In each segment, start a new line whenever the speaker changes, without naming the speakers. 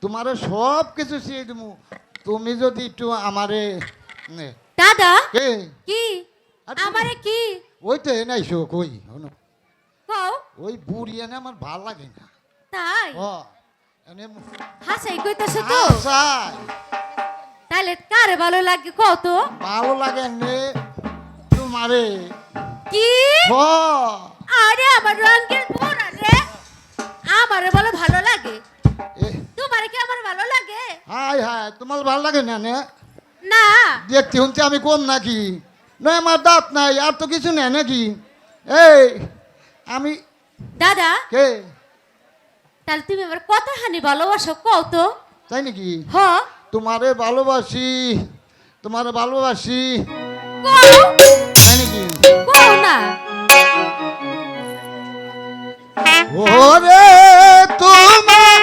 তোমারে সব কিছু শিয়ে দেবো তুমি যদি একটু আমারে নে।
দাদা
কে
কি
আর তুমি-
আমারে কি
ওই তো এনাই শো কই হনো
কও
ওই বুড়ি এনে আমার ভাল লাগে না
তাই
ও এনে
হাসাই কইতাছ তো
আসাই
তাহলে কারে ভালো লাগে কও তো
ভালো লাগে নে তোমারে
কি
ও
আরে আমার রঙের পোড়া রে আমারে বলে ভালো লাগে তোমারে কি আমার ভালো লাগে
হাই হাই তোমার ভাল লাগে না নে
না
দেখতে শুনতে আমি কম নাকি নয় আমার দাঁত নাই আর তো কিছু নেই নাকি এই আমি
দাদা
কে
তাহলে তুমি আমার কত হানি ভালোবাসো কও তো
তাই নাকি
হ
তোমারে ভালোবাসি তোমারে ভালোবাসি
কও
তাই নাকি
কও না
ওরে তোমার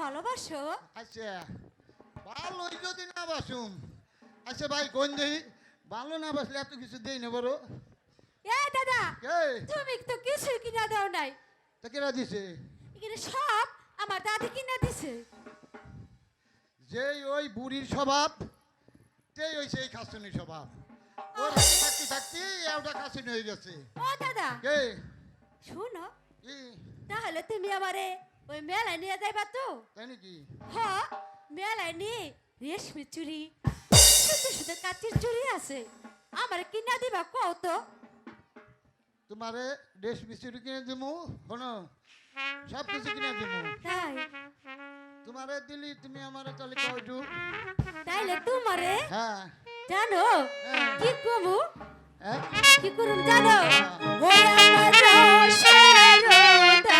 ভালোবাসো?
আচ্ছা ভালোই যদি না বাসুম আচ্ছা ভাই কোন দেই ভালো না বাসলে এত কিছু দেই না বড়
এ দাদা
কে
তুমি তো কিছু কিনা দাও নাই
তা কেরা দিছে
এখানে সব আমার দাদি কিনা দিছে
যেই ওই বুড়ির স্বভাব সেই ওই সেই খাসুনির স্বভাব ওর হাতে থাকতে থাকতে একটা খাসুনি হয়ে গেছে
ও দাদা
কে
শুনো
কি
তাহলে তুমি আমারে ওই মেলায় নিয়ে যাইবা তো
তাই নাকি
হ মেলায় নিয়ে রেশমি চুড়ি শুধু শুধু কাচের চুড়ি আছে আমার কিনা দিবা কও তো
তোমারে ড্রেস মিস্ত্রি কিনে দিমু শোনো সব কিছু কিনে দিমু
তাই
তোমারে দিলি তুমি আমারে তাহলে কয়টু
তাইলে তোমারে
হ্যাঁ
জানো
হ্যাঁ।
কি কমু
হ্যাঁ
কি করুন জানো
হ্যাঁ।
ওই আমার রসের
আচ্ছা।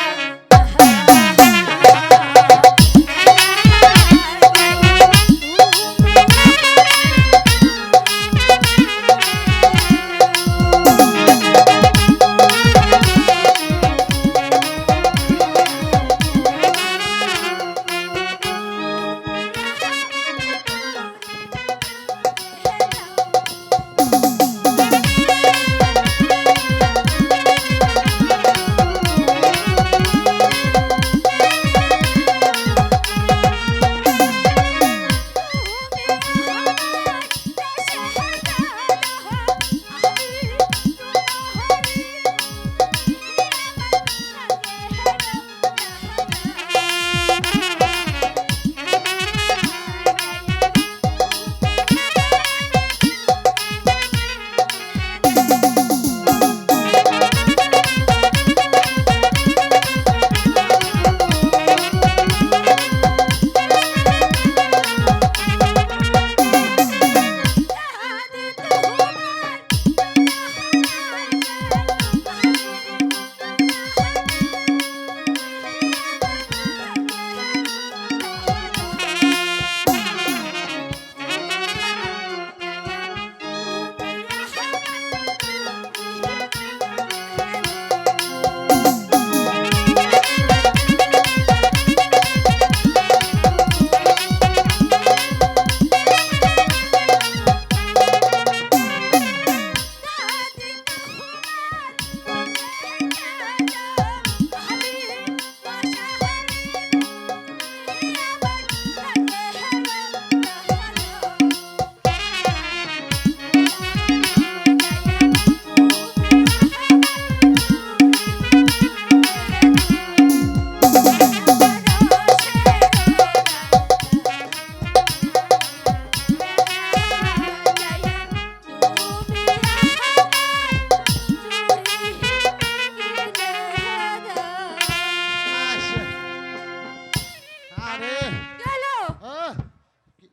আরে
গেল
আহ,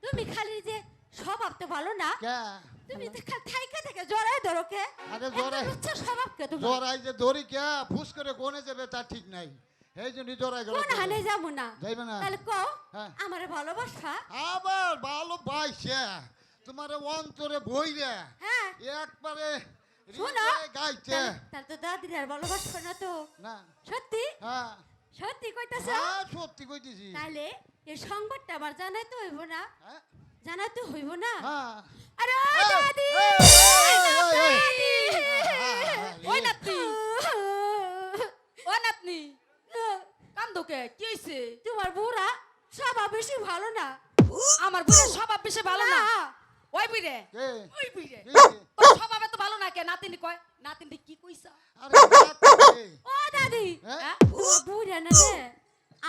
তুমি খালি যে স্বভাব তো ভালো না
কে
তুমি তো খালি থাইকা থেকে জড়াই ধরো কে
আরে
একটা
জড়াই
লুচ্চা স্বভাব কে তোমার
জড়াই যে দড়ি কে ফুস করে কোনে যাবে তার ঠিক নাই এই জন্য জড়াই
কোন
জড়াই
হানে যাবো না
যাইবে না
তাহলে কও
হ্যাঁ।
আমারে ভালোবাসা
আবার ভালো পাইছে তোমার অন্তরে বইরে
হ্যাঁ
একবারে
শোনো
হৃদয়ে গাইছে
তাহলে তো দাদির আর ভালোবাসবো না তো
না
সত্যি
হ্যাঁ
সত্যি কইতাছ
হ্যাঁ সত্যি কইতেছি
তাহলে এই সংবাদটা আবার জানাই তো হইব না
হ্যাঁ
জানাই তো হইব না
হ্যাঁ
আরে ও
এই,
দাদি
এই, এই, এই,
দাদি!
ওই নাতনি ও নাতনি কান্দোকে কি হইছে
তোমার বুড়া স্বভাব বেশি ভালো না
আমার বুড়ের স্বভাব বেশি ভালো না ওই বুড়ে
কে?
ওই বুড়ে
কি?
তোর স্বভাব এত ভালো না কে নাতিনি কয় নাতিনি কি কইছা
আরে বাপ রে।
ও দাদি
হ্যাঁ?
তোমার বুড়া না রে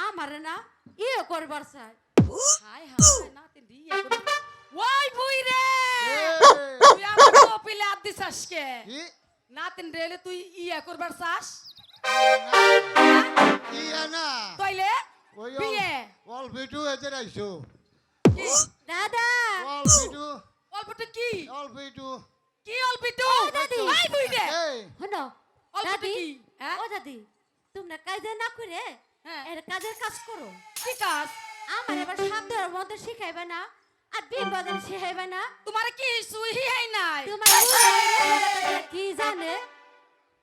আমার না ইয়ে করবার চাই
হাই হাই নাতিনি ইয়ে করে ওই বুড়ে
এই,
তুই আমার কপিলে হাত দিছাস কে
কি?
নাতিন রেলে তুই ইয়ে করবার চাস
কি না?
তইলে
ওই
বিয়ে
অল ভিডিও এজে রাইছো
কি
দাদা
অল ভিডিও
অল্পটা কি
অল ভিডিও
কি অল্পিটু
দাদি।
ওই বুড়ে
এই
হনো
অল্পটা
দাদি
কি হ্যাঁ
ও দাদি তোমরা কাজে না করে
হ্যাঁ
এর কাজের কাজ করো
কি কাজ
আমার এবার সাপ দেওয়ার মধ্যে শিখাইবে না আর বিন বাজার শিখাইবে না
তোমার কি সুই হাই নাই
তোমার বুড়া কি জানে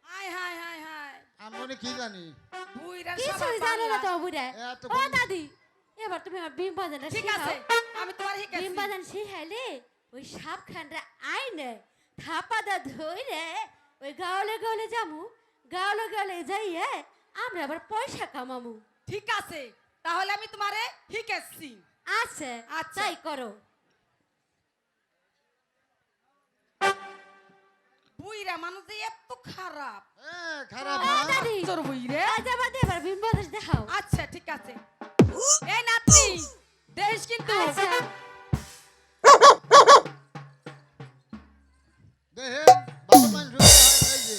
হাই হাই হাই হাই
আমি কি জানি
বুইরার
কিছুই
সবাই
জানে না
বাংলা।
তো বুড়া
এত
ও
বলি-
দাদি এবার তুমি আমার বিন বাজারটা
ঠিক
শিখাও
আছে আমি তোমার শিখাইছি
বিন বাজার শিখাইলে ওই সাপ খানরা আইনে থাপাদা ধরে ওই গাওলে গাওলে যামু, গাওলে গাওলে যাইয়ে আমরা আবার পয়সা কামামু।
ঠিক আছে, তাহলে আমি তোমারে শিখাচ্ছি।
আচ্ছা
আচ্ছা।
তাই করো।
বুইরা মানুষ যে এত খারাপ।
হ্যাঁ খারাপ
ও
না
দাদি,
তোর বুইরে।
আজ আমাদের এবার বিম্বাস দেখাও।
আচ্ছা ঠিক আছে। এই নাতি দেখিস কিন্তু।
আচ্ছা
দেখেন বাবা মান রুকে হয় এই যে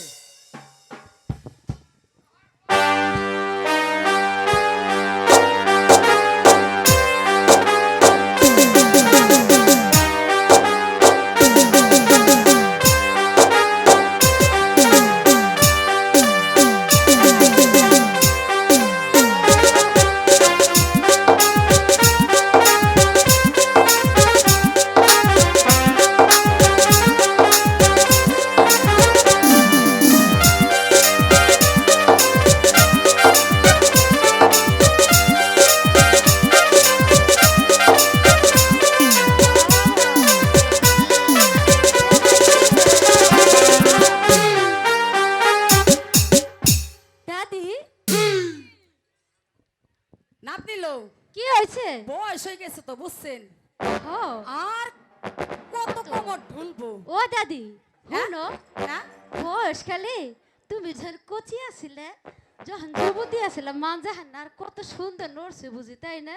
দাদি
নাতি লো
কি হয়েছে?
বয়স হয়ে গেছে তো বুঝছেন।
ও
আর কত কোমর ঢুলবো।
ও দাদি শুনো,
হ্যাঁ
বয়সকালে তুমি যখন কচি আছিলে, যখন যুবতী আছিলে মানজাহান আর কত সুন্দর নড়ছে বুঝি, তাই না?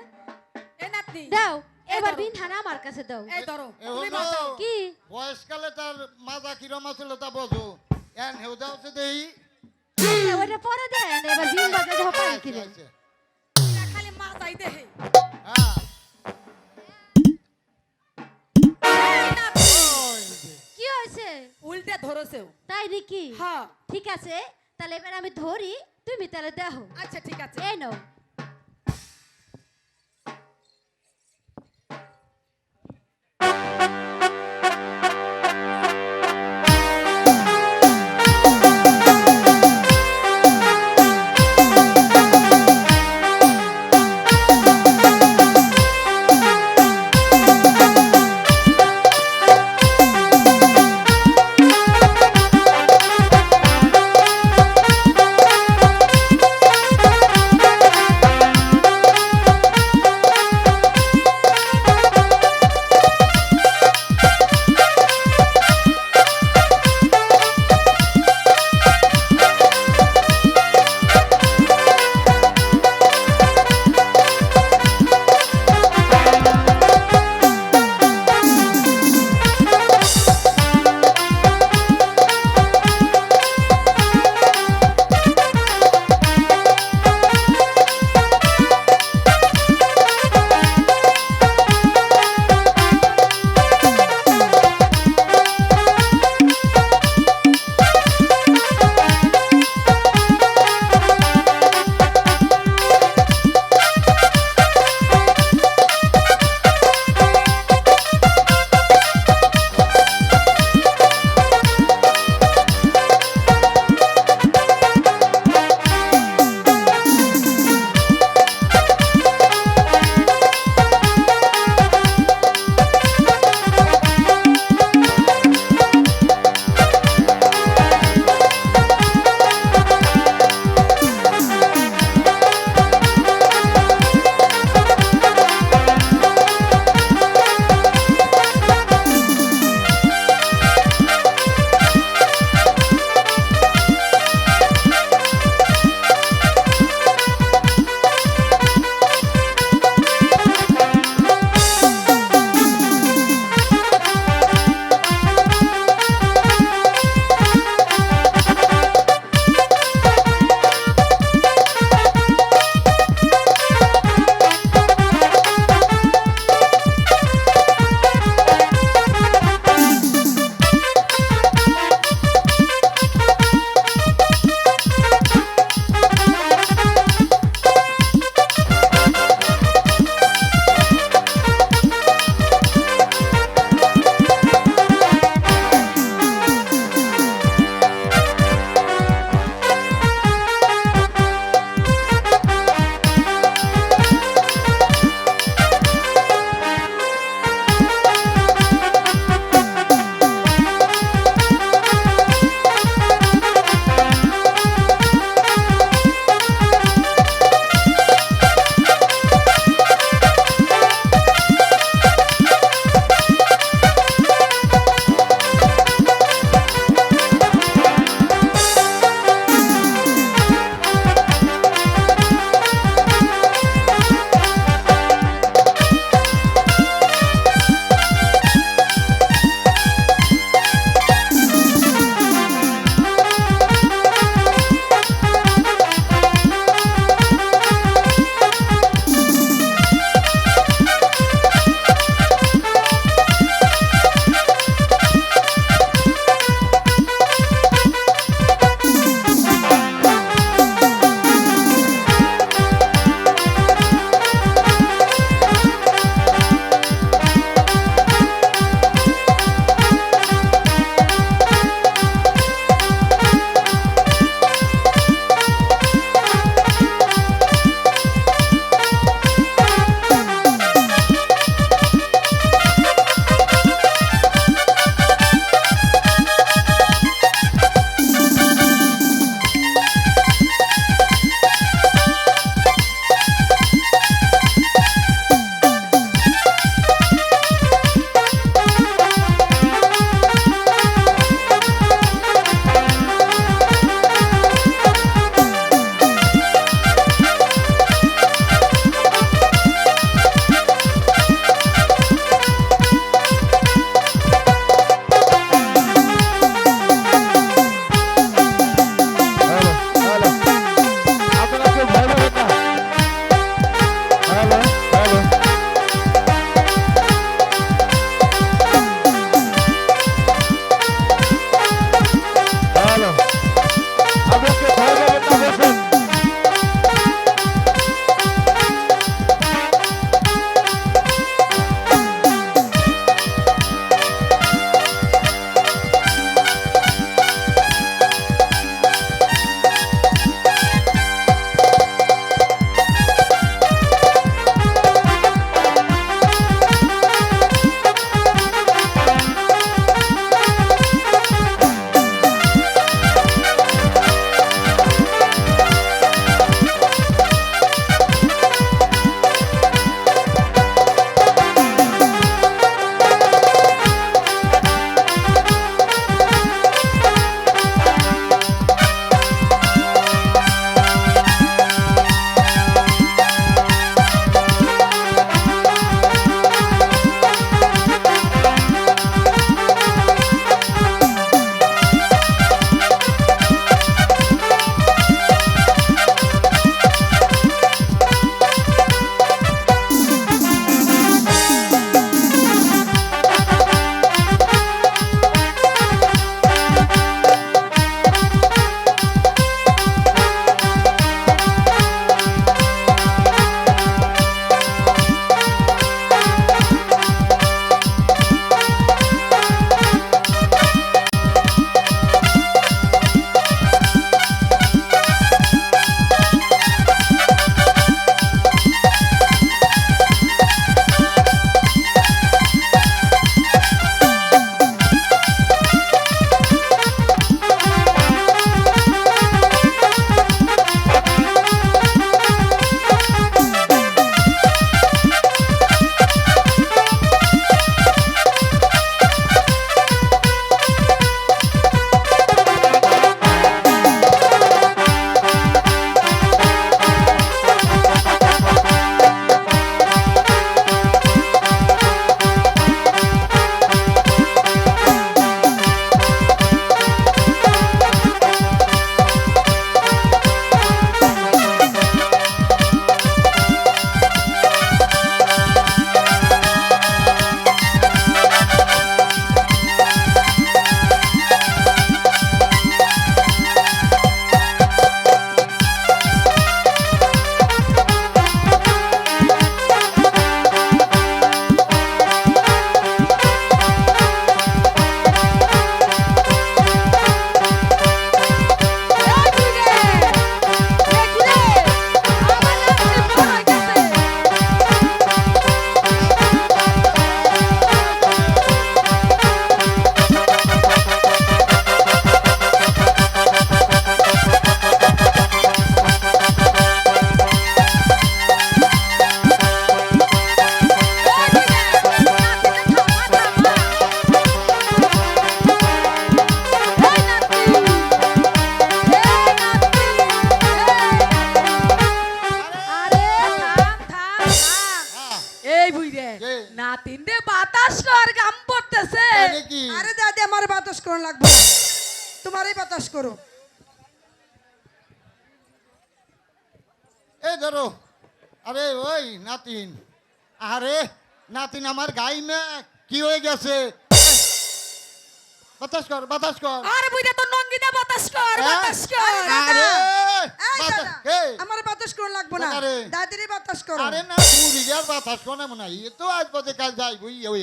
এই নাতি
দাও এবার
ধরো।
বিনহান আমার কাছে দাও।
এই ধরো
এ
তুমি
হলো
বাঁচাও।
কি
বয়সকালে তার মাজা কিরম আছিল তা বোঝো এন হেউ দাও সে দেই
আচ্ছা, ওটা পরে দেন, এবার বিন বাজে ধপাই কিনে।
এরা খালি মাথায় দেহে।
হ্যাঁ
এই নাতি,
ওই যে
কি হয়েছে?
উল্টে ধরেছেও।
তাই নাকি?
হ্যাঁ
ঠিক আছে, তাহলে এবার আমি ধরি, তুমি তাহলে দেখো।
আচ্ছা ঠিক আছে।
এই নাও।
নাতিন রে বাতাস কর গাম পড়তেছে
তাই নাকি?
আরে দাদি আমার বাতাস করো লাগবে না। তোমারই বাতাস করো।
এই ধরো। আরে ওই নাতিন, আরে নাতিন আমার গাই মে কি হয়ে গেছে? বাতাস কর, বাতাস কর।
আরে বুইরা তো নঙ্গিনা বাতাস কর
হ্যাঁ?
বাতাস কর
আরে
এই
বাতাস,
দাদা,
এই,
আমার বাতাস করো লাগবে না।
আরে।
দাদিরই বাতাস করো।
আরে না পুরি আর বাতাস কোনে মনে হয় এ তো আজ বাদে কাল যাই বই ওই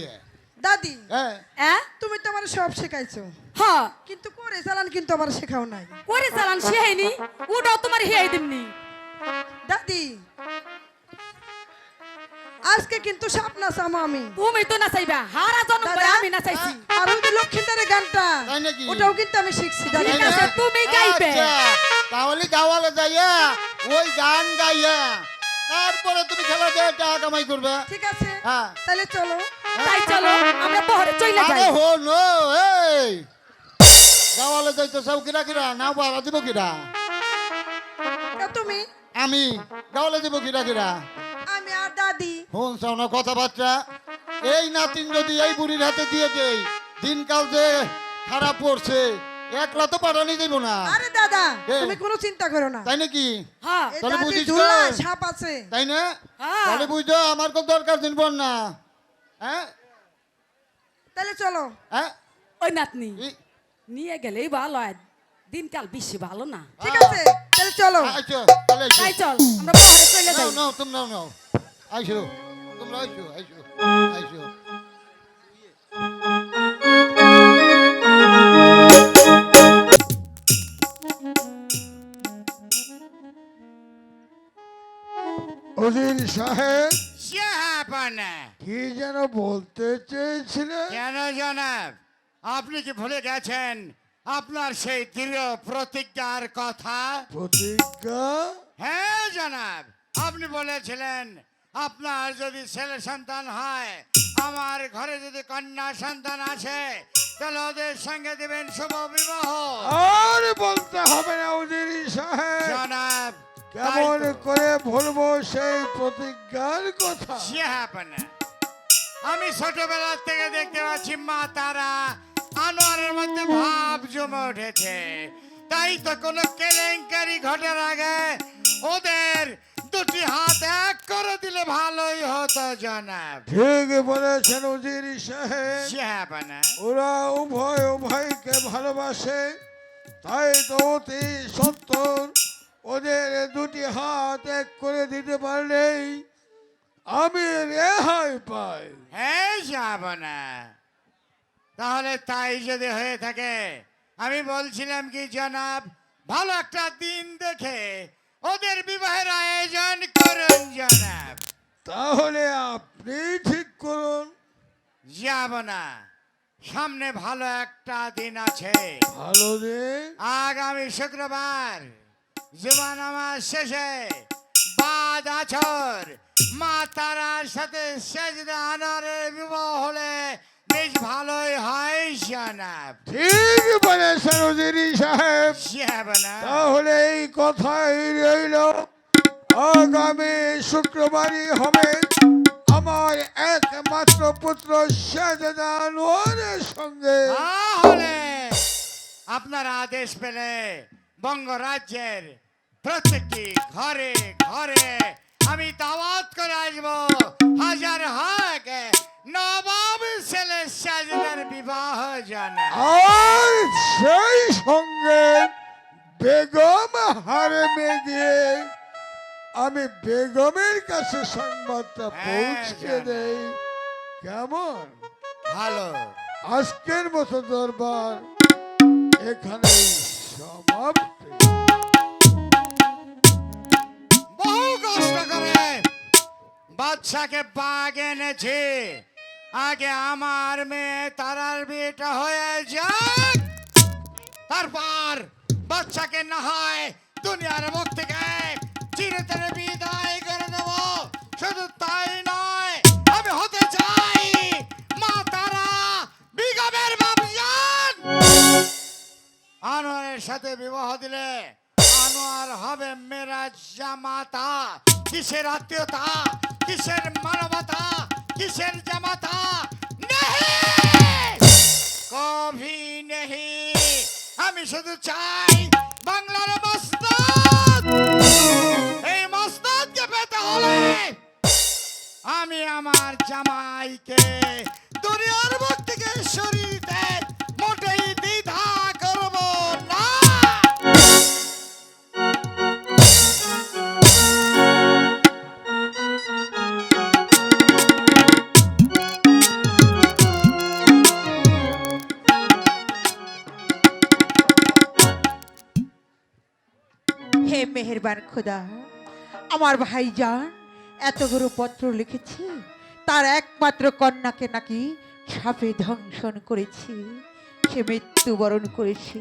দাদি
হ্যাঁ
হ্যাঁ
তুমি তো আমার সব শেখাইছো,
হ্যাঁ
কিন্তু করে চালান কিন্তু আমার শেখাও নাই।
করে চালান শেহাইনি ওটাও তোমার হিয়াই দিমনি
দাদি আজকে কিন্তু সাপ নাচামো আমি।
তুমি তো নাচাইবা হারা জন্ম করে
দাদা,
আমি নাচাইছি
আর ওই যে লক্ষ্মীদারের গানটা
তাই নাকি?
ওটাও কিন্তু আমি শিখছি দাদি।
ঠিক আছে, তুমি গাইবে।
আচ্ছা, তাহলে গাওয়ালে যাইয়া ওই গান গাইয়া তারপরে তুমি খেলা দিয়ে টাকা কামাই করবে।
ঠিক আছে
হ্যাঁ।
তাহলে চলো।
তাই চলো আমরা বহরে চলে
আরে
যাই
হো নো এই গাওয়ালে যাইতো সব কিরা কিরা নাও বাড়া দিব কিরা?
তা তুমি
আমি গাওয়ালে দিব কিরা কিরা?
আমি আর দাদি।
ফোন সাউনা কথাবার্তা এই নাতিন যদি এই বুড়ির হাতে দিয়ে দেই দিনকাল যে খারাপ পড়ছে একলা তো পাঠানি দেব না।
আরে দাদা
এ।
তুমি কোনো চিন্তা করো না।
তাই নাকি?
হ্যাঁ
এই
তাহলে
দাদির
বুঝিস
ঝুলায়
তো?
সাপ আছে।
তাই না?
হ্যাঁ।
তাহলে বুঝছো আমার কোন দরকার দিন পর না। হ্যাঁ
তাহলে চলো।
হ্যাঁ
ওই নাতনি
ই-
নিয়ে গেলেই ভালো হয় দিনকাল বেশি ভালো না
ঠিক আছে তাহলে চলো।
আইসো তাহলে আইসো।
তাই চল আমরা বহরে চলে
নাও
যাই
নাও তোমরা নাও আইসো তোমরা আইসো আইসো আইসো
অজির সাহেব
জাহাপানা
কি যেন বলতে চেয়েছিলেন?
কেন জনাব আপনি কি ভুলে গেছেন আপনার সেই দৃঢ় প্রতিজ্ঞার কথা?
প্রতিজ্ঞা?
হ্যাঁ জনাব, আপনি বলেছিলেন আপনার যদি ছেলে সন্তান হয়, আমার ঘরে যদি কন্যা সন্তান আছে, তাহলে ওদের সঙ্গে দেবেন শুভ বিবাহ।
আর বলতে হবে না অজির সাহেব।
জনাব
কেমন করে ভুলবো সেই প্রতিজ্ঞার কথা?
জাহাপানা আমি ছোটবেলা থেকে দেখতে পাচ্ছি মা তারা আনোয়ারের মধ্যে ভাব জমে উঠেছে, তাই তো কোনো কেলেঙ্কারি ঘটার আগে ওদের দুটি হাত এক করে দিলে ভালোই হতো জনাব।
ঠিক বলেছেন অজির সাহেব।
জাহাপানা
ওরা উভয় উভয়কে ভালোবাসে, তাই তো অতি সত্তর ওদের দুটি হাত এক করে দিতে পারলেই আমি রেহাই পাই।
হ্যাঁ জাহাপানা, তাহলে তাই যদি হয়ে থাকে আমি বলছিলাম কি জনাব, ভালো একটা দিন দেখে ওদের বিবাহের আয়োজন করুন জনাব।
তাহলে আপনি ঠিক করুন।
যাব না, সামনে ভালো একটা দিন আছে,
ভালো দিন।
আগামী শুক্রবার জুমা নামাজ শেষে বাদ আছর মা তারার সাথে সেজদা আনোয়ারের বিবাহ হলে বেশ ভালোই হয় জনাব।
ঠিক বলেছেন অজির সাহেব।
যাব না,
তাহলে এই কথাই রইল, আগামী শুক্রবারই হবে আমার একমাত্র পুত্র শাহজাদা আনোয়ারের সঙ্গে।
তাহলে আপনার আদেশ পেলে বঙ্গরাজ্যের প্রত্যেকটি ঘরে ঘরে আমি দাওয়াত করে আসবো, হাজার হাক নবাব ছেলে শাহজাদার বিবাহ জানা।
আর সেই সঙ্গে বেগম হারেমে গিয়ে আমি বেগমের কাছে সংবাদটা পৌঁছে
জানাই।
দেই। কেমন?
ভালো,
আজকের মতো দরবার এখানেই সমাপ্তি।
বহু কষ্ট করে বাচ্চাকে বাগ এনেছে, আগে আমার মেয়ে তারার বিয়েটা হয়ে যাক, তারপর বাচ্চাকে না হয় দুনিয়ার মুখ থেকে চিরতরে বিদায় করে দেব। শুধু তাই নয়, আমি হতে চাই মা তারা বিগমের বাবজান। আনোয়ারের সাথে বিবাহ দিলে আনোয়ার হবে মেরা জামাতা। কিসের আত্মীয়তা, কিসের মানবতা, কিসের জামাতা নেহি কভি নেহি। আমি শুধু চাই বাংলার মসনদ। এই মসনদকে পেতে হলে আমি আমার জামাইকে দুনিয়ার বুক থেকে সরিয়ে দিতে মোটেই দ্বিধা করব না।
হে মেহেরবান খোদা, আমার ভাইজান এত বড় পত্র লিখেছে, তার একমাত্র কন্যাকে নাকি সাপে দংশন করেছে, সে মৃত্যুবরণ করেছে।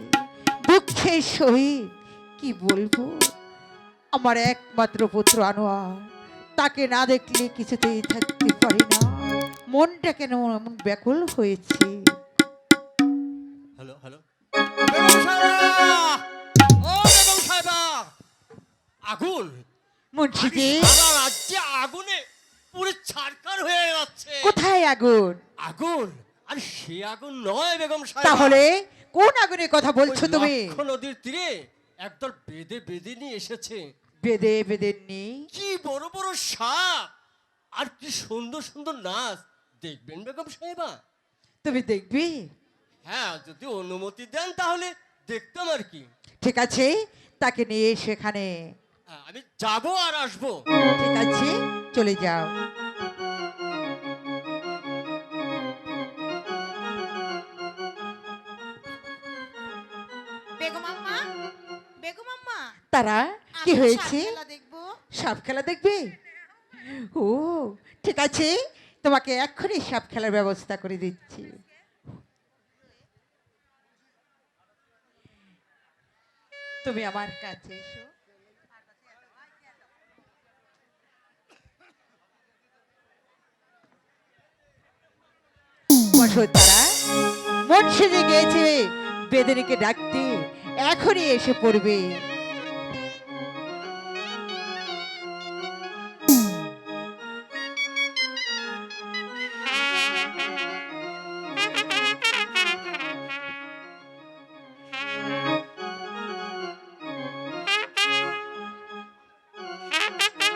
দুঃখের সহিত কি বলবো, আমার একমাত্র পুত্র আনোয়ার, তাকে না দেখলে কিছুতেই থাকতে পারি না। মনটা কেন এমন ব্যাকুল হয়েছে।
হ্যালো হ্যালো,
বেগম সাহেবা!
ও বেগম সাহেবা, আগুন!
মুন্সিজি,
সারা রাজ্যে আগুনে পুরো ছারখার হয়ে যাচ্ছে।
কোথায় আগুন?
আগুন? আর সে আগুন নয় বেগম সাহেবা।
তাহলে কোন আগুনের কথা
ওই
বলছো তুমি?
লক্ষ্য নদীর তীরে একদল বেদে বেদে নিয়ে এসেছে।
বেদে বেদে নি
কি বড় বড় সাপ আর কি সুন্দর সুন্দর নাচ, দেখবেন বেগম সাহেবা?
তুমি দেখবি?
হ্যাঁ, যদি অনুমতি দেন তাহলে দেখতাম আর কি।
ঠিক আছে, তাকে নিয়ে সেখানে।
হ্যাঁ, আমি যাবো আর আসবো।
ঠিক আছে, চলে যাও।
বেগম আম্মা, বেগম আম্মা,
তারা কি
আমি
হয়েছে?
সাপ খেলা দেখবো।
সাপ খেলা দেখবে? ও ঠিক আছে, তোমাকে এক্ষুনি সাপ খেলার ব্যবস্থা করে দিচ্ছি। তুমি আমার কাছে এসো। বসো তারা, মন সেজে গিয়েছে বেদনীকে ডাকতে, এখনই এসে পড়বে।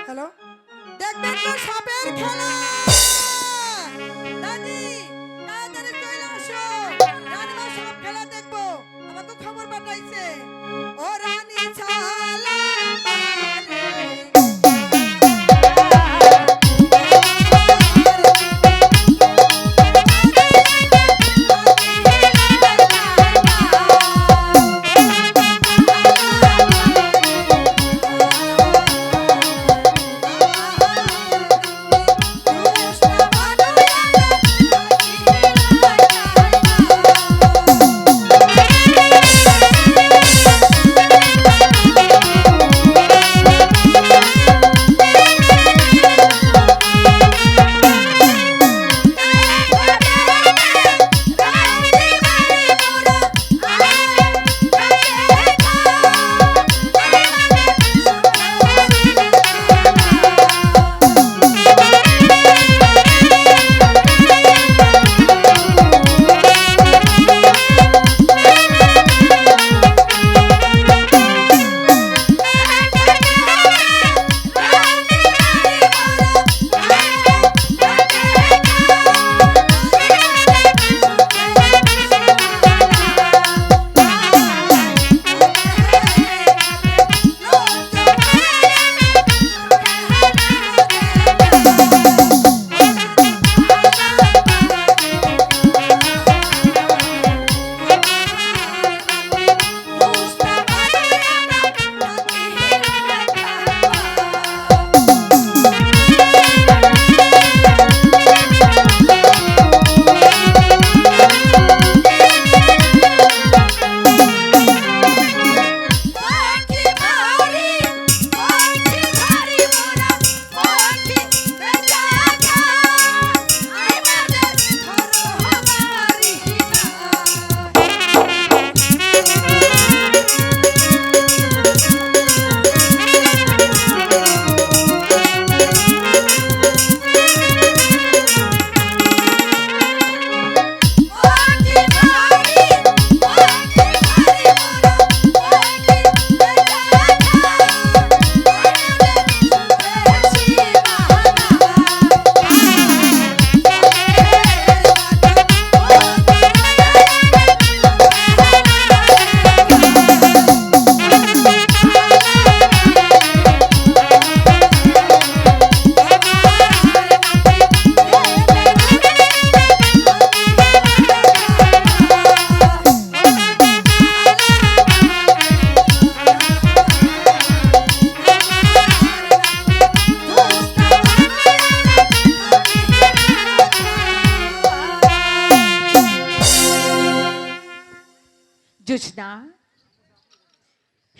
হ্যালো, দেখবেন তো সাপের খেলা। দাদি, তাড়াতাড়ি চলে আসো, রানীমা সাপ খেলা দেখবো, আমাকে খবর পাঠাইছে। ও রানী ছালা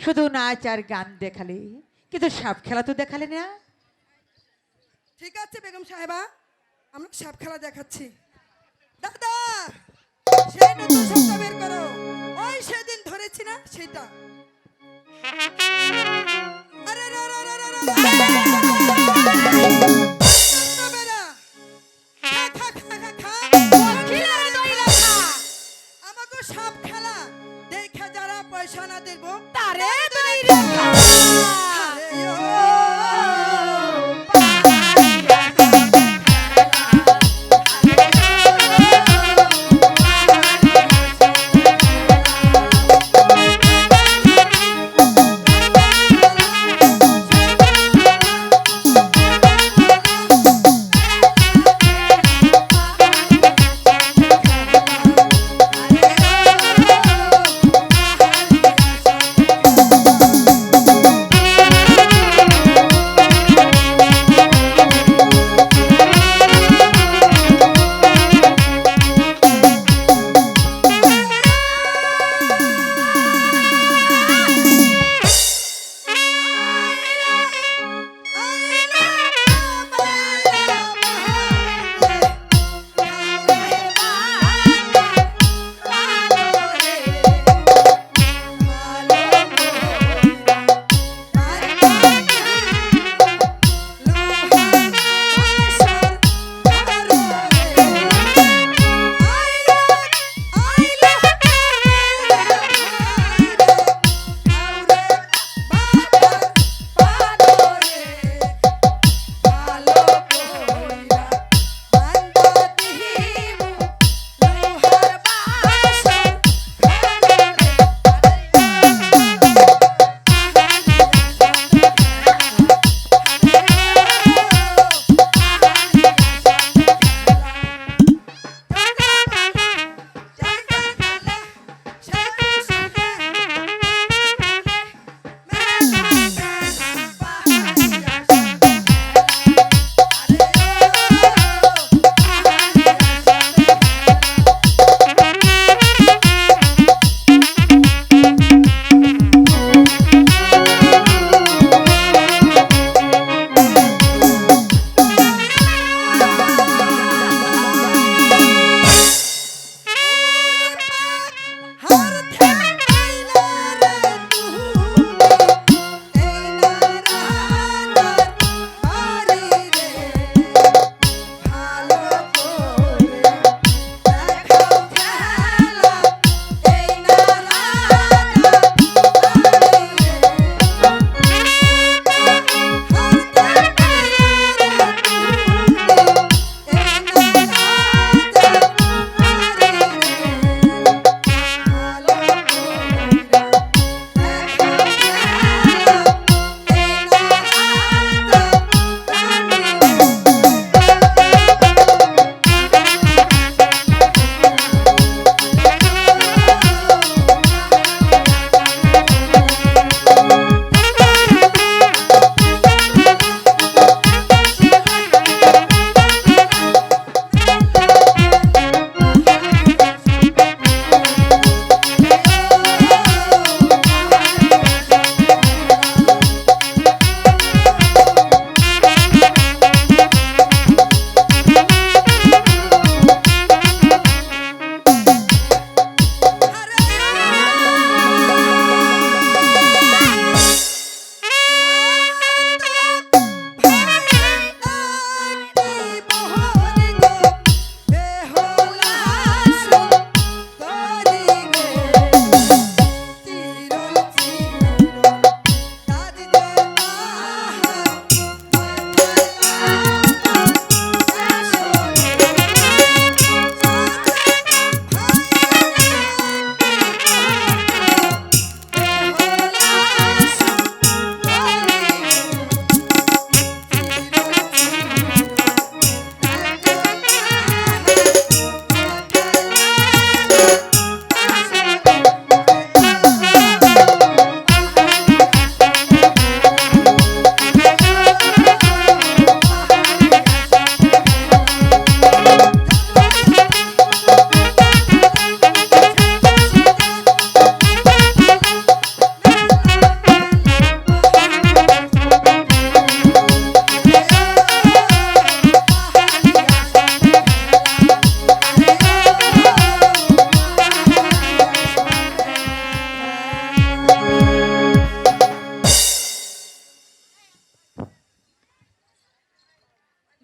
শুধু নাচ আর গান দেখালে, কিন্তু সাপ খেলা তো দেখালে না।
ঠিক আছে বেগম সাহেবা, আমরা সাপ খেলা দেখাচ্ছি। দাদা, সেই নতুন সাপটা বের করো, ওই সেদিন ধরেছি না সেটা। আরে রে রে রে রে রে। তবে না। খা, খা, খা, খা, খা। আমাকে সাপ খেলা দেখে যারা পয়সা না দেব
তারে
আরে ও।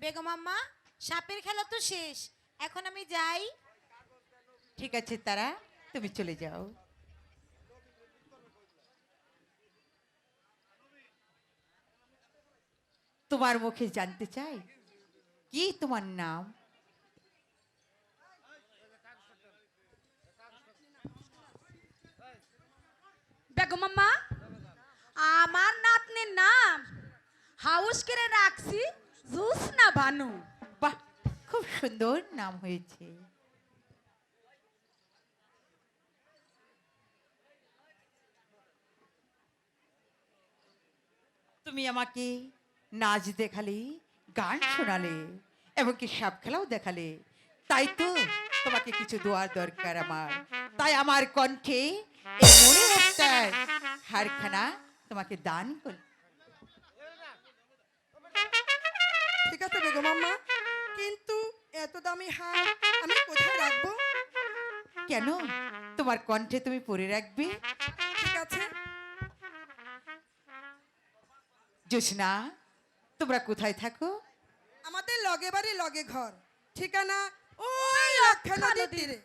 বেগম আম্মা, সাপের খেলা তো শেষ, এখন আমি যাই।
ঠিক আছে তারা, তুমি চলে যাও। তোমার মুখে জানতে চাই কি তোমার নাম?
বেগম আম্মা, আমার নাতনির নাম হাউস করে রাখছি জুসনা ভানু।
বাহ, খুব সুন্দর নাম হয়েছে। তুমি আমাকে নাচ দেখালে, গান শোনালে, এমনকি সাপ খেলাও দেখালে, তাই তো তোমাকে কিছু দোয়ার দরকার আমার। তাই আমার কণ্ঠে এই মনে হত্যার হারখানা তোমাকে দান করি।
ঠিক আছে বেগম আম্মা, কিন্তু এত দামি হার আমি কোথায় রাখবো?
কেন, তোমার কণ্ঠে তুমি পরে রাখবে।
ঠিক আছে।
জোসনা, তোমরা কোথায় থাকো?
আমাদের লগে বাড়ি লগে ঘর, ঠিকানা ওই লক্ষা নদীর তীরে।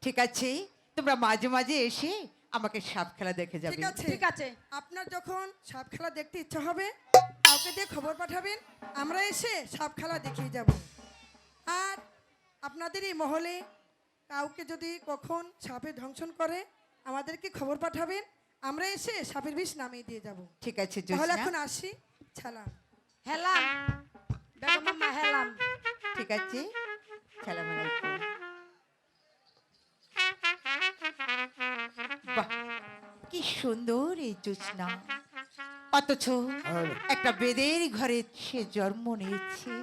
ঠিক আছে, তোমরা মাঝে মাঝে এসে আমাকে সাপ খেলা দেখে যাবে।
ঠিক আছে,
ঠিক আছে।
আপনার যখন সাপ খেলা দেখতে ইচ্ছা হবে কাউকে দিয়ে খবর পাঠাবেন, আমরা এসে সাপ খেলা দেখিয়ে যাব। আর আপনাদের এই মহলে কাউকে যদি কখন সাপে দংশন করে আমাদেরকে খবর পাঠাবেন, আমরা এসে সাপের বিষ নামিয়ে দিয়ে যাব।
ঠিক আছে
তাহলে
জোসনা,
এখন আসি, ছালাম।
হেলাম বেগম আম্মা, হেলাম।
ঠিক আছে, সালাম আলাইকুম। বাহ, কি সুন্দর এই জোসনা, অথচ একটা বেদের ঘরে সে জন্ম নিয়েছে।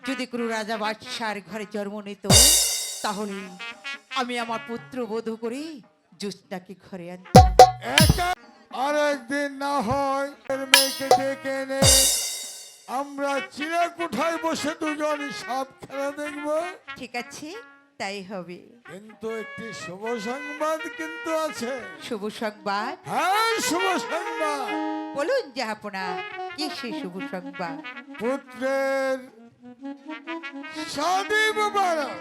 যদি কোনো রাজা বাদশার ঘরে জন্ম নিত, তাহলে আমি আমার পুত্র বধূ করে জোসনাকে ঘরে আনতাম।
আরেকদিন না হয় এর মেয়েকে ডেকে এনে আমরা চিলেকোঠায় বসে দুজন সাপ খেলা দেখব।
ঠিক আছে, তাই হবে।
কিন্তু একটি শুভ সংবাদ কিন্তু আছে।
শুভ সংবাদ?
হ্যাঁ, শুভ সংবাদ।
বলুন জাহাপনা, কি সেই শুভ সংবাদ?
পুত্রের শাদী মুবারক।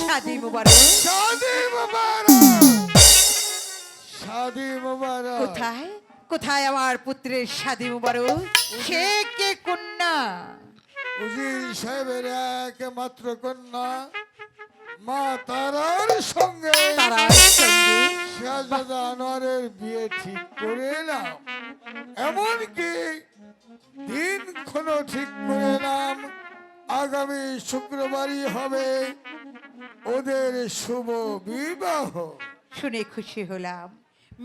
শাদী মুবারক?
শাদী মুবারক, শাদী মুবারক।
কোথায় কোথায় আমার পুত্রের শাদী মুবারক? সে কে কন্যা?
উজির সাহেবের একমাত্র কন্যা মা তারার সঙ্গে
তারার সঙ্গে?
শাহজাদা আনোয়ারের বিয়ে ঠিক করে এলাম। এমনকি দিনক্ষণও ঠিক করে এলাম, আগামী শুক্রবারই হবে ওদের শুভ বিবাহ।
শুনে খুশি হলাম।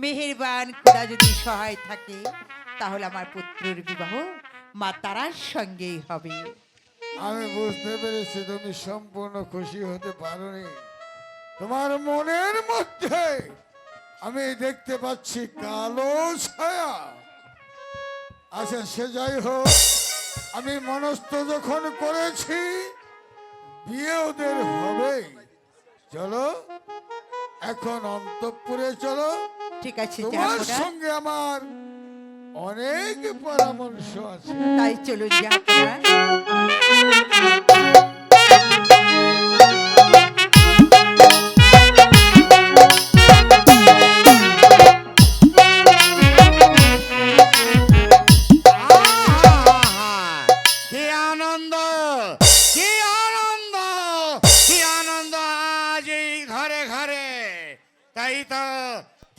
মেহেরবান খোদা যদি সহায় থাকে, তাহলে আমার পুত্রের বিবাহ মা তারার সঙ্গেই হবে।
আমি বুঝতে পেরেছি তুমি সম্পূর্ণ খুশি হতে পারোনি। তোমার মনের মধ্যে আমি দেখতে পাচ্ছি কালো ছায়া। আচ্ছা, সে যাই হোক, আমি মনস্থ যখন করেছি বিয়ে ওদের হবে, চলো এখন অন্তঃপুরে চলো।
ঠিক আছে
তোমার
জাহাপনা,
সঙ্গে আমার অনেক পরামর্শ আছে।
তাই চলুন জাহাপনা।
কি আনন্দ, কি আনন্দ, কি আনন্দ আজ এই ঘরে ঘরে। তাই তো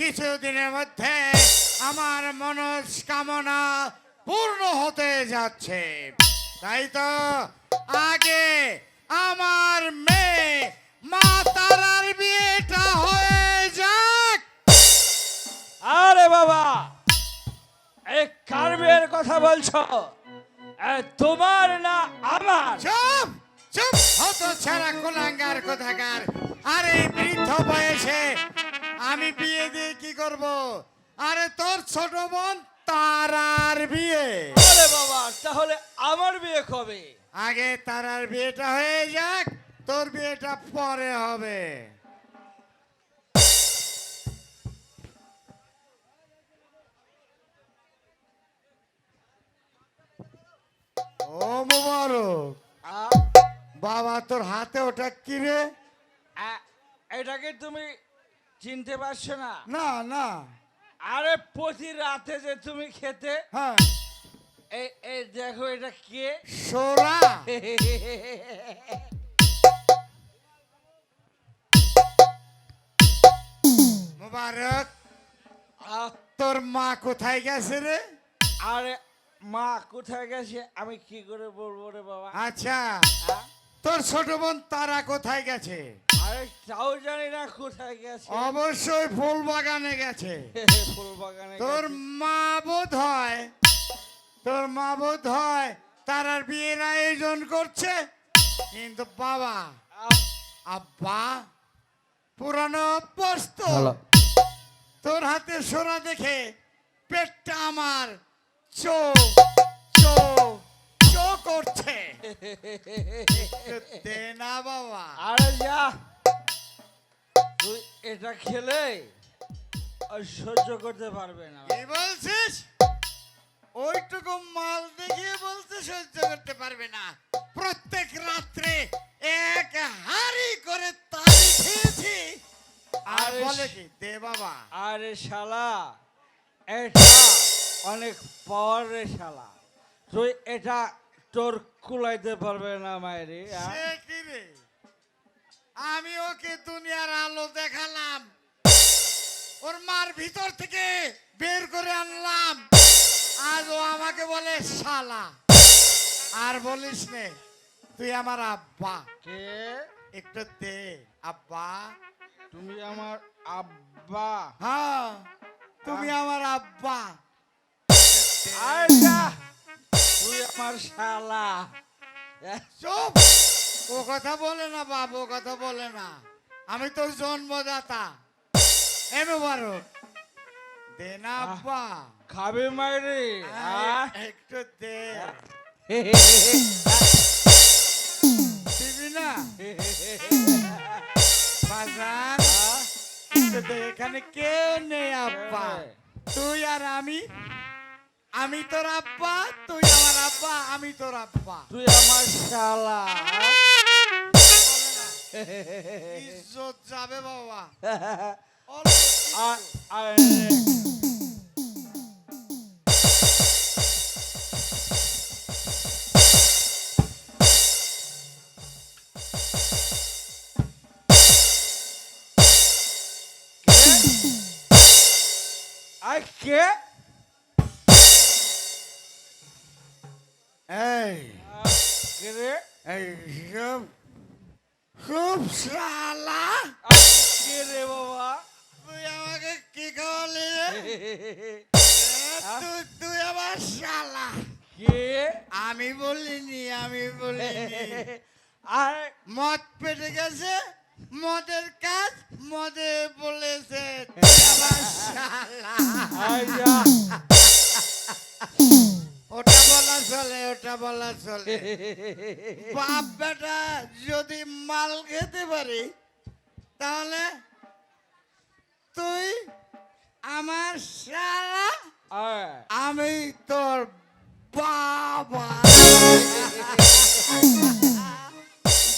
কিছুদিনের মধ্যে আমার মনস্কামনা পূর্ণ হতে যাচ্ছে। তাই তো আগে আমার মেয়ে মা তারার বিয়েটা হয়ে যাক।
আরে বাবা, এই কার বিয়ের কথা বলছো? তোমার না আমার?
চুপ চুপ, হত ছাড়া কুলাঙ্গার কোথাকার। আরে এই বৃদ্ধ বয়সে আমি বিয়ে দিয়ে কি করব? আরে তোর ছোট বোন তারার বিয়ে।
আরে বাবা, তাহলে আমার বিয়ে কবে?
আগে তারার বিয়েটা হয়ে যাক, তোর বিয়েটা পরে হবে।
ও মুবারক,
বাবা তোর হাতে ওটা কি রে?
এটাকে তুমি চিনতে পারছো না?
না না।
আরে প্রতি রাতে যে তুমি খেতে,
হ্যাঁ
এই এই দেখো এটা কে?
সোরা। মুবারক,
আহ,
তোর মা কোথায় গেছে রে?
আরে মা কোথায় গেছে আমি কি করে বলবো রে বাবা?
আচ্ছা,
আহ,
তোর ছোট বোন তারা কোথায় গেছে?
আরে তাও জানি না কোথায় গেছে।
অবশ্যই ফুল বাগানে গেছে।
ফুল বাগানে
তোর
গেছে।
মা বোধ হয়, তোর মা বোধ হয় তারার বিয়ের আয়োজন করছে, কিন্তু বাবা
আহ,
আব্বা পুরানো অভ্যস্ত। তোর হাতে সোনা দেখে পেটটা আমার চো চো চো করছে। একটু দে না বাবা।
আরে যা, তুই এটা খেলে আর সহ্য করতে পারবে না।
কি বলছিস? ওইটুকু মাল দেখিয়ে বলতে সহ্য করতে পারবে না? প্রত্যেক রাত্রে এক হাড়ি করে তালি খেয়েছি। আর
আরে
বলে কি দে বাবা।
আরে শালা, এটা অনেক পাওয়ার রে শালা, তুই এটা তোর কুলাইতে পারবে না মায়েরে।
সে কি রে? আমি ওকে দুনিয়ার আলো দেখালাম, ওর মার ভিতর থেকে বের করে আনলাম, আজ ও আমাকে বলে শালা। আর বলিস নে, তুই আমার আব্বা।
কে?
একটু দে আব্বা।
তুমি আমার আব্বা?
হ্যাঁ, তুমি আমার আব্বা।
আরে যা, তুই আমার শালা।
চুপ! ও কথা বলে না বাবু, ও কথা বলে না। আমি তোর জন্মদাতা। এ মুবারক, দে না আব্বা।
খাবে মায়েরে?
একটু দে। দিবি না? বাজার, একটু দে। এখানে কেউ নেই আব্বা, তুই আর আমি। আমি তোর আব্বা, তুই আমার আব্বা, আমি তোর আব্বা।
তুই আমার শালা।
ইজ্জত যাবে বাবা।
আ- আ- আই কে?
এই
কে রে?
এই খুব খুব শালা।
কে রে বাবা?
তুই আমাকে কি খাওয়ালি রে? তুই আমার শালা।
কে?
আমি বলিনি, আমি বলিনি।
আর
মদ পেটে গেছে, মদের কাজ মদে বলেছে। তুই আমার শালা।
আইয়া
ওটা বলা চলে, ওটা বলা চলে। বাপ বেটা যদি মাল খেতে পারি, তাহলে তুই আমার শালা,
আয়
আমি তোর বাবা।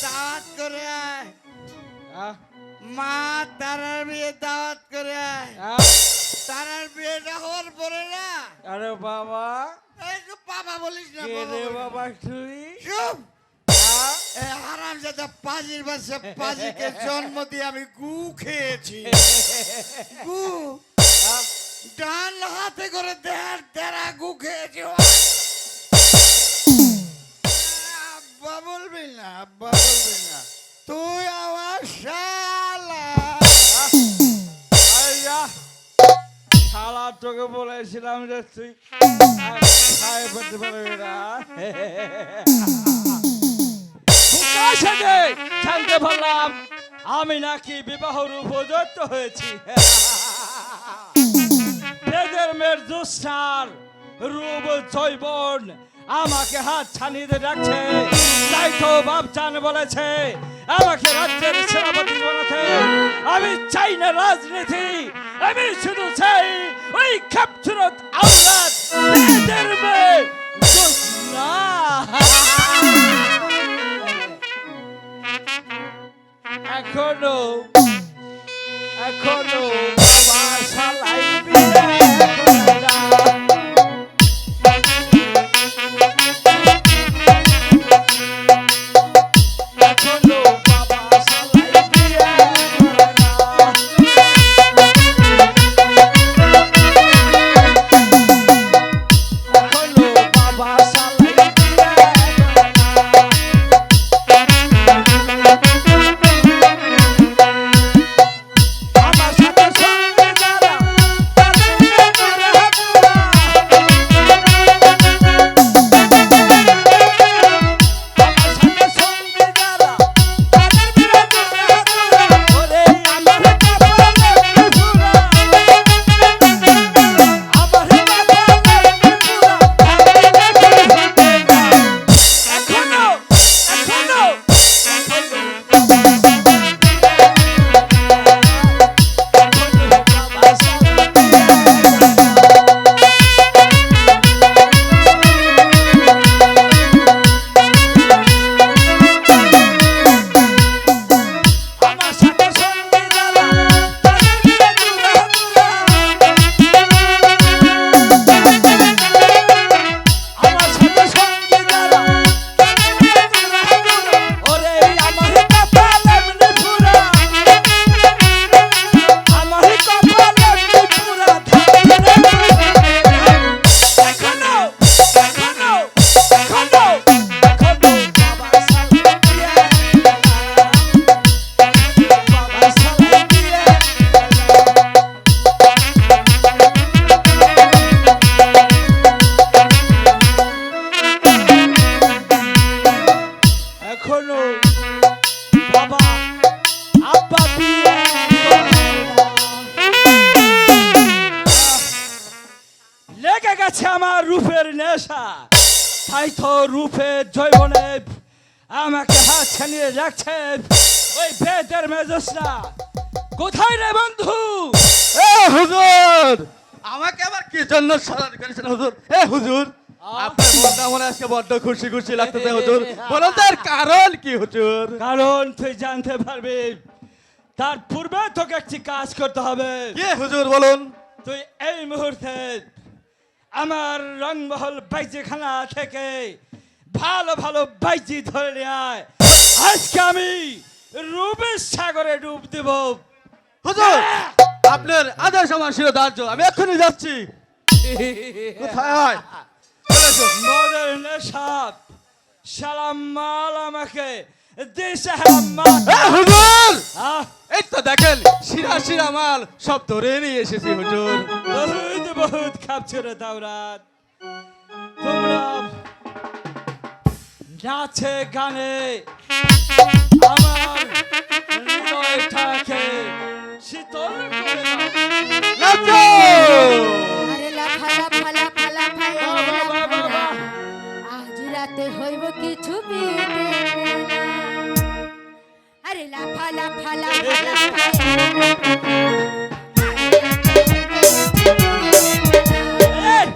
দাওয়াত করে আয়,
আহ,
মা তারার বিয়ে দাওয়াত করে আয়।
আহ,
তারার বিয়েটা হওয়ার পরে না,
আরে বাবা,
একটু বাবা বলিস না।
কে
বাবা
রে
বলিস না।
বাবা তুই?
চুপ!
আহ,
এই হারামজাদা পাজির বাচ্চা পাজিকে জন্ম দিয়ে আমি গু খেয়েছি। গু
আহ,
ডান হাতে করে দেড় দেড়া গু খেয়েছি। আব্বা বলবি না, আব্বা বলবি না। তুই আমার শালা।
আইয়া শালা, তোকে বলেছিলাম যে তুই খায় পেতে পারবি না। বুকা সেজে জানতে পারলাম আমি নাকি বিবাহর উপযুক্ত হয়েছি। এদের মেয়ের দুঃসার রূপ জৈবন আমাকে হাত ছানিয়ে রাখছে, তাই তো বাপচান বলেছে আমাকে রাজ্যের সেনাপতি বানাতে। আমি চাই না রাজনীতি, আমি শুধু চাই ওই খেপছুরত আওলাদ এদের মেয়ে জোৎস্না। রূপের নেশা, তাই তো রূপের জৈবনে আমাকে হাত ছানিয়ে রাখছে ওই বেতের মেজসরা। কোথায় রে বন্ধু?
এ হুজুর, আমাকে আবার কি জন্য স্মরণ করেছেন হুজুর? এ হুজুর, আপনার মনটা মনে আজকে বড্ড খুশি খুশি লাগতেছে হুজুর। বলুন তার কারণ কি হুজুর?
কারণ তুই জানতে পারবি, তার পূর্বে তোকে একটি কাজ করতে হবে।
কি হুজুর বলুন?
তুই এই মুহূর্তে আমার রংমহল বাইজিখানা থেকে ভালো ভালো বাইজি ধরে নিয়ে আয়। আজকে আমি রূপের সাগরে ডুব দেব।
হুজুর, আপনার আদেশ আমার শিরোধার্য, আমি এক্ষুনি যাচ্ছি। কোথায়? চলে এসো।
মদের নেশা সালাম মাল আমাকে দিশে মাল।
এ হুজুর,
আহ,
এই তো দেখেন শিরা শিরা মাল সব ধরে নিয়ে এসেছি হুজুর।
বহুত বহুত খাপছে রে দাওরাত। তোমরা নাচে গানে আমার হৃদয়টাকে শীতল করে দাও।
নাচো!
আরে লাফা লাফা লাফা লাফা এ লাফা না। আজ রাতে হইব কিছু বিদেশে না। আরে লাফা লাফা লাফা লাফা এ লাফা না।
এই,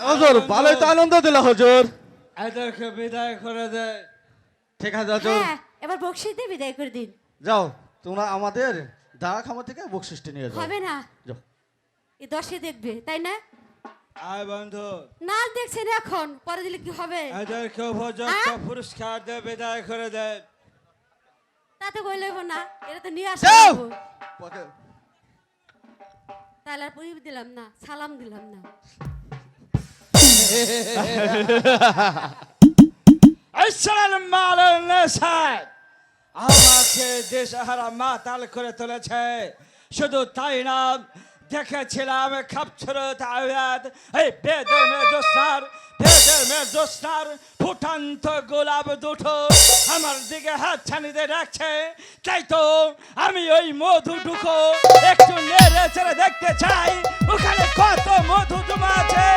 হুজুর, ভালোই তো আনন্দ দিল হুজুর।
এদেরকে বিদায় করে দেয়।
ঠিক আছে হুজুর
হ্যাঁ এবার বকশিস দিয়ে বিদায় করে দিন।
যাও তোমরা আমাদের দাওয়া খামা থেকে বকশিসটি নিয়ে যাও
হবে না,
যাও
এই দশে দেখবে তাই না?
আয় বন্ধু,
না দেখছেন এখন, পরে দিলে কি হবে?
এদেরকে উপযুক্ত পুরস্কার দিয়ে বিদায় করে দেয়।
তাতে কই লইব না, এটা তো নিয়ে
যাও।
আসবো।
পথে-
তাহলে আর পুরি দিলাম না, সালাম দিলাম না।
ঈশ্বরের মালের নেশায় আমাকে দেশহারা মাতাল করে তুলেছে। শুধু তাই না, দেখেছিলাম খাপছরত আয়াত এই বেদের মেয়ে জোসনার ফুটান্ত গোলাপ দুটো আমার দিকে হাত ছানিতে রাখছে। তাই তো আমি ওই মধু ঢুকো একটু নেড়ে চেড়ে দেখতে চাই ওখানে কত মধু জমা আছে।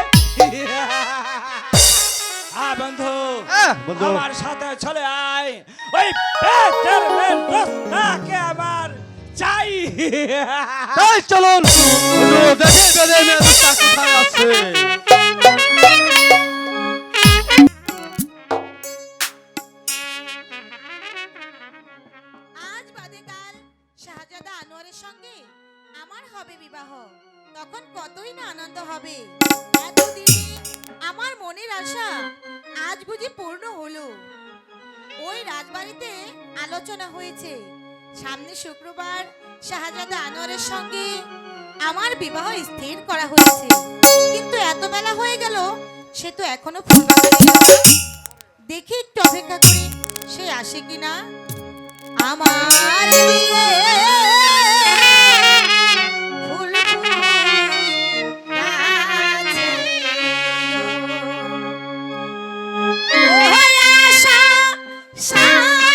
বন্ধু
বন্ধু।
আমার সাথে চলে আয়, ওই পেটের মেয়ে দোস্তাকে আমার চাই।
তাই চলুন হুজুর, দেখি বেদের মেয়ে দোস্তা কোথায় আছে।
আজ বাদে কাল শাহজাদা আনোয়ারের সঙ্গে আমার হবে বিবাহ, তখন কতই না আনন্দ হবে। এতদিনে আমার মনের আশা আজ বুঝি পূর্ণ হলো। ওই রাজবাড়িতে আলোচনা হয়েছে সামনে শুক্রবার শাহজাদা আনোয়ারের সঙ্গে আমার বিবাহ স্থির করা হয়েছে। কিন্তু এত বেলা হয়ে গেল, সে তো এখনো ফুলবাগানে এলো না। দেখি একটু অপেক্ষা করি সে আসে কিনা। আমার বিয়ে ফুল ফুল গাছে ওই আশা সারে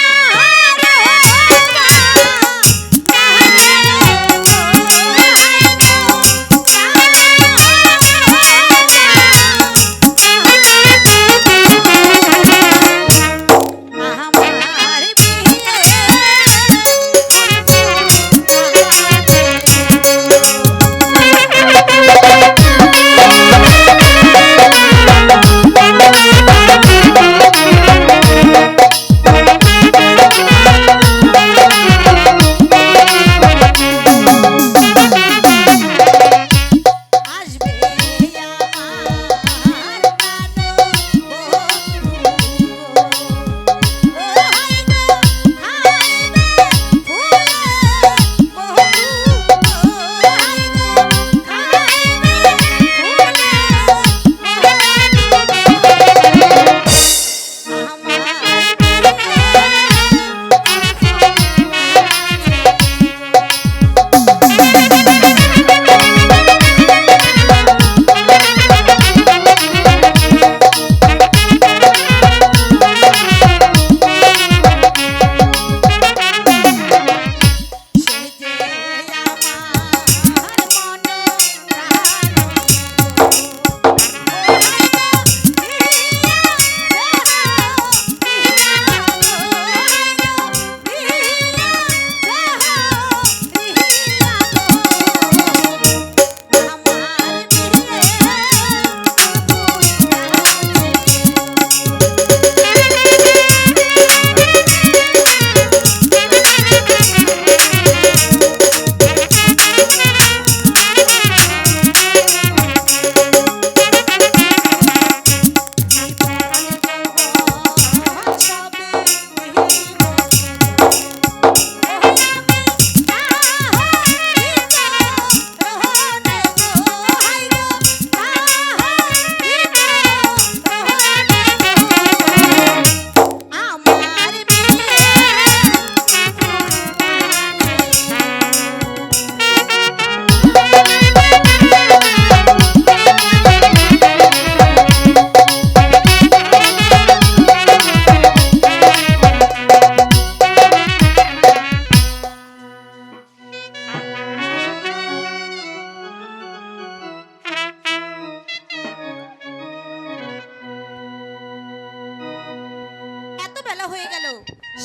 আমার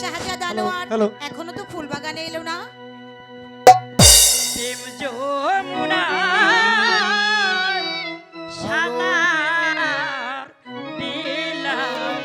শাহজাদা আনোয়ার
হ্যালো।
এখনো তো ফুলবাগানে এলো না।
প্রেম যমুনা শালার বিলাপ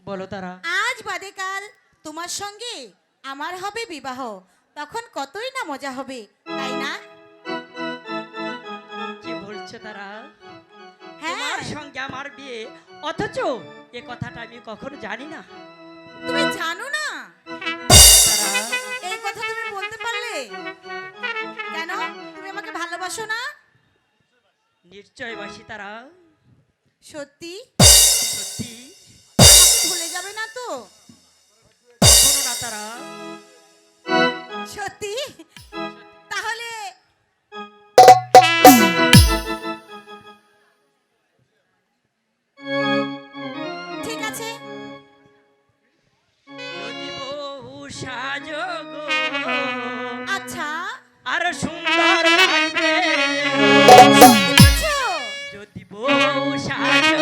বলো তারা।
আজ বাদে কাল তোমার সঙ্গে আমার হবে বিবাহ, তখন কতই না মজা হবে, তাই না?
কি বলছো তারা?
হ্যাঁ,
তোমার সঙ্গে আমার বিয়ে, অথচ এ কথাটা আমি কখনো জানি না।
তুমি জানো না?
তারা,
এই কথা তুমি বলতে পারলে কেন? তুমি আমাকে ভালোবাসো না?
নিশ্চয় বাসি তারা।
সত্যি?
সত্যি,
আমাকে ভুলে যাবে না তো?
কখনো না তারা।
সত্যি? তাহলে ঠিক আছে।
যদি বহু সাজো গো,
আচ্ছা,
আর সুন্দর লাগবে।
সত্যি বলছো?
যদি বহু সাজো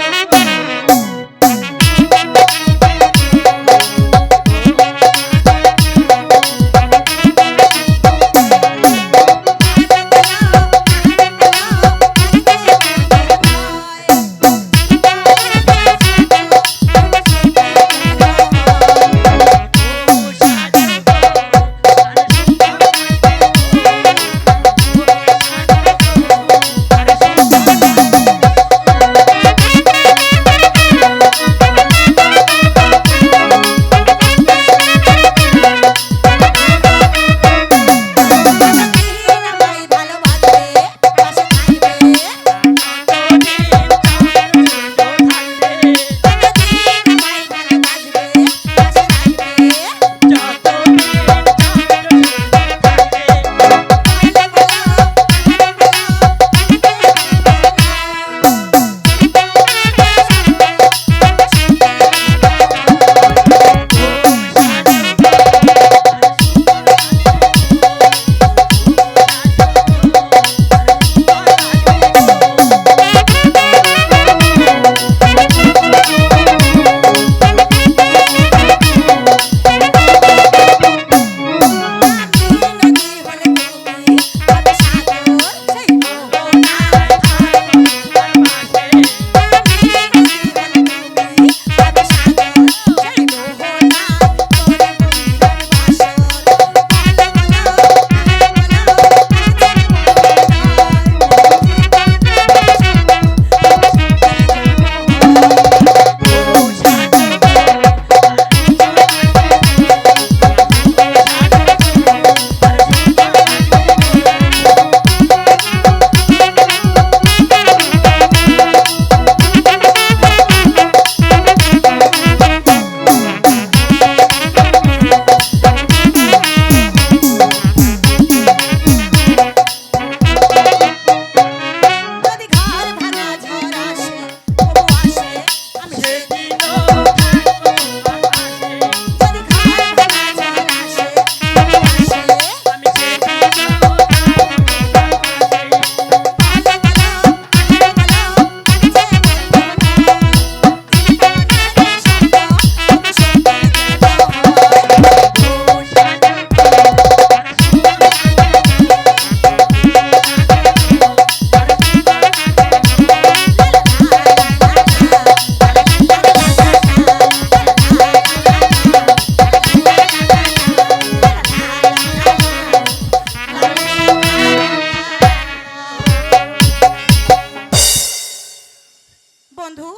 বন্ধু,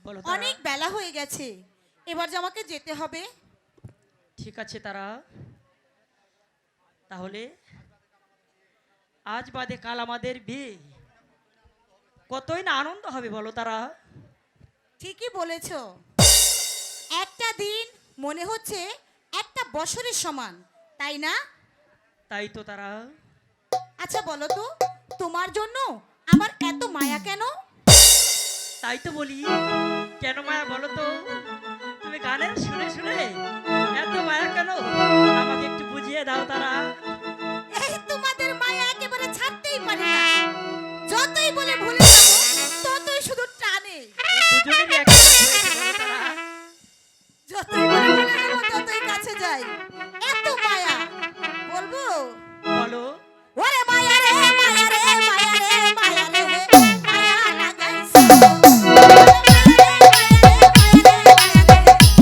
বলো তারা।
অনেক বেলা হয়ে গেছে, এবার যে আমাকে যেতে হবে।
ঠিক আছে তারা, তাহলে আজ বাদে কাল আমাদের বিয়ে, কতই না আনন্দ হবে বলো তারা।
ঠিকই বলেছ, একটা দিন মনে হচ্ছে একটা বছরের সমান, তাই না?
তাই তো তারা।
আচ্ছা বলো তো, তোমার জন্য আমার এত মায়া কেন?
তাই তো বলি, কেন মায়া বলো তো? তুমি গানের শুনে শুনে এত মায়া কেন, আমাকে একটু বুঝিয়ে দাও তারা।
এই তোমাদের মায়া একেবারে ছাড়তেই পারি না, যতই বলে ভুলে যাবো ততই শুধু টানে।
দুজনেরই একটা হয়েছে বলো তারা।
যতই বলে ভুলে যাবো ততই কাছে যাই, এত মায়া। বলবো?
বলো।
ওরে মায়া রে মায়া রে মায়া রে মায়া রে মায়া লাগাইছো। ওরে মায়া রে মায়া রে মায়া রে মায়া রে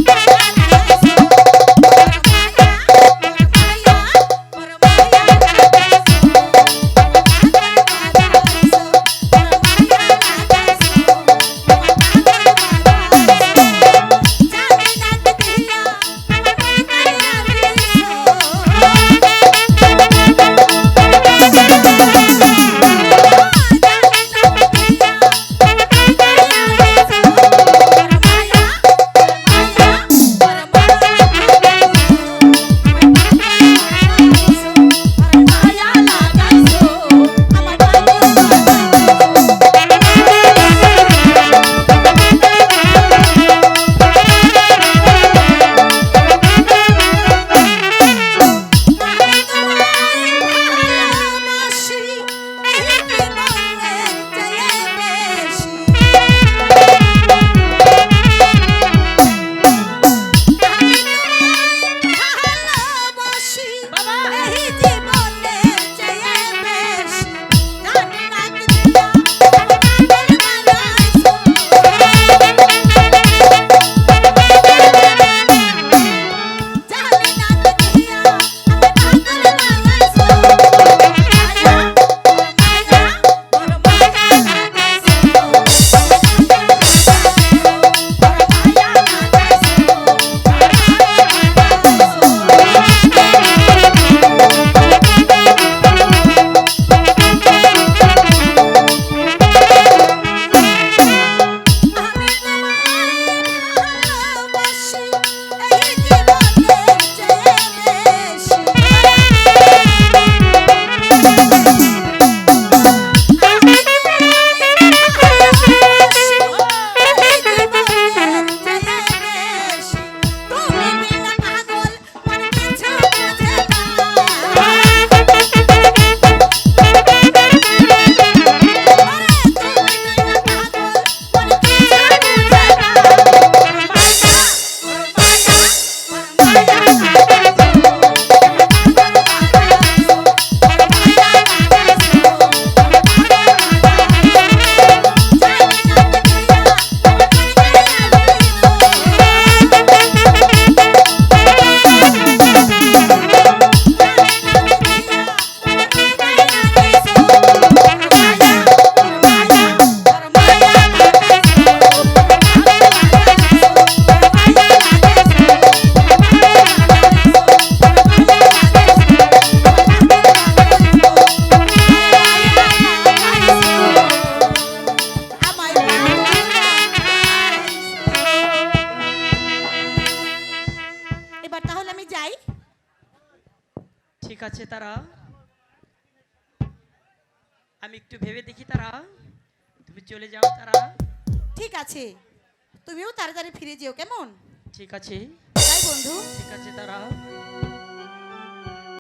ঠিক আছে তারা, আমি একটু ভেবে দেখি তারা, তুমি চলে যাও তারা।
ঠিক আছে, তুমিও তাড়াতাড়ি ফিরে যেও, কেমন?
ঠিক আছে,
তাই বন্ধু।
ঠিক আছে তারা।